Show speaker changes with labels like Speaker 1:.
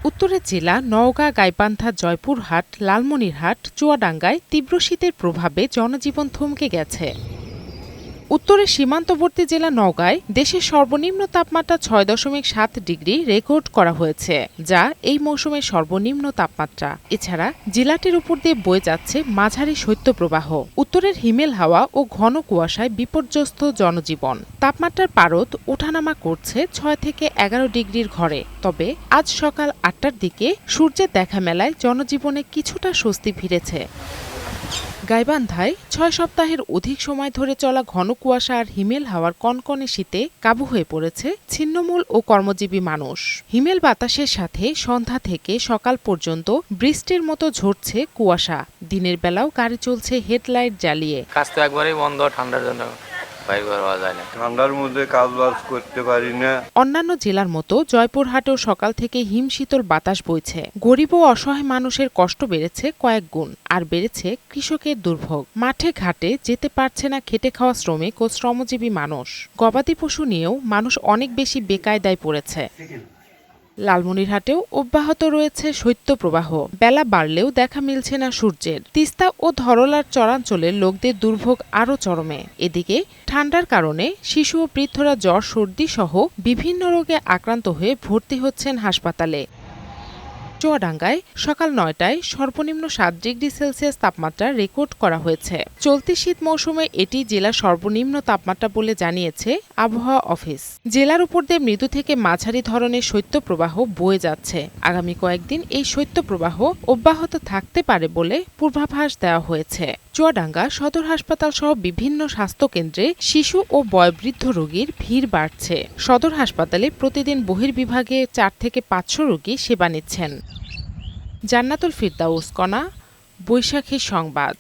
Speaker 1: উত্তরের জেলা নওগাঁ, গাইবান্ধা, জয়পুরহাট, লালমনিরহাট, চুয়াডাঙ্গায় তীব্র শীতের প্রভাবে জনজীবন থমকে গেছে। উত্তরের সীমান্তবর্তী জেলা নওগাঁয় দেশের সর্বনিম্ন তাপমাত্রা ৬.৭ ডিগ্রি রেকর্ড করা হয়েছে, যা এই মৌসুমের সর্বনিম্ন তাপমাত্রা। এছাড়া জেলাটির উপর দিয়ে বয়ে যাচ্ছে মাঝারি শৈত্যপ্রবাহ। উত্তরের হিমেল হাওয়া ও ঘন কুয়াশায় বিপর্যস্ত জনজীবন। তাপমাত্রার পারদ ওঠানামা করছে ৬ থেকে ১১ ডিগ্রির ঘরে। তবে আজ সকাল ৮টার দিকে সূর্যের দেখা মেলায় জনজীবনে কিছুটা স্বস্তি ফিরেছে। গাইবান্ধায় ৬ সপ্তাহের অধিক সময় ধরে চলা ঘন কুয়াশা আর হিমেল হাওয়ার কনকনে শীতে কাবু হয়ে পড়েছে ছিন্নমূল ও কর্মজীবী মানুষ। হিমেল বাতাসের সাথে সন্ধ্যা থেকে সকাল পর্যন্ত বৃষ্টির মতো ঝরছে কুয়াশা। দিনের বেলাও গাড়ি চলছে হেডলাইট জ্বালিয়ে।
Speaker 2: কাজ তো একবারেই বন্ধ ঠান্ডার জন্য।
Speaker 3: ঠান্ডার মধ্যে কাজবাজ করতে পারি না।
Speaker 1: অন্যান্য জেলার মতো জয়পুরহাটেও সকাল থেকে হিমশীতল বাতাস বইছে। গরিব ও অসহায় মানুষের কষ্ট বেড়েছে কয়েক গুণ, আর বেড়েছে কৃষকের দুর্ভোগ। মাঠে ঘাটে যেতে পারছে না খেটে খাওয়া শ্রমিক ও শ্রমজীবী মানুষ। গবাদি পশু নিয়েও মানুষ অনেক বেশি বেকায়দায় পড়েছে। লালমনিরহাটেও অব্যাহত রয়েছে শৈত্যপ্রবাহ। বেলা বাড়লেও দেখা মিলছে না সূর্যের। তিস্তা ও ধরলার চরাঞ্চলের লোকদের দুর্ভোগ আরও চরমে। এদিকে ঠান্ডার কারণে শিশু ও বৃদ্ধরা জ্বর, সর্দি সহ বিভিন্ন রোগে আক্রান্ত হয়ে ভর্তি হচ্ছেন হাসপাতালে। চুয়াডাঙ্গায় সকাল ৯টায় সর্বনিম্ন ৭ ডিগ্রি সেলসিয়াস তাপমাত্রা রেকর্ড করা হয়েছে। চলতি শীত মৌসুমে এটি জেলার সর্বনিম্ন তাপমাত্রা বলে জানিয়েছে আবহাওয়া অফিস। জেলার উপর দিয়ে মৃদু থেকে মাঝারি ধরনের শৈত্যপ্রবাহ বয়ে যাচ্ছে। আগামী কয়েকদিন এই শৈত্যপ্রবাহ অব্যাহত থাকতে পারে বলে পূর্বাভাস দেওয়া হয়েছে। চুয়াডাঙ্গা সদর হাসপাতাল সহ বিভিন্ন স্বাস্থ্যকেন্দ্রে শিশু ও বয়োবৃদ্ধ রোগীর ভিড় বাড়ছে। সদর হাসপাতালে প্রতিদিন বহির্বিভাগে ৪ থেকে ৫০০ রোগী সেবা নিচ্ছেন। জান্নাতুল ফিরদাউস কণা, বৈশাখী সংবাদ।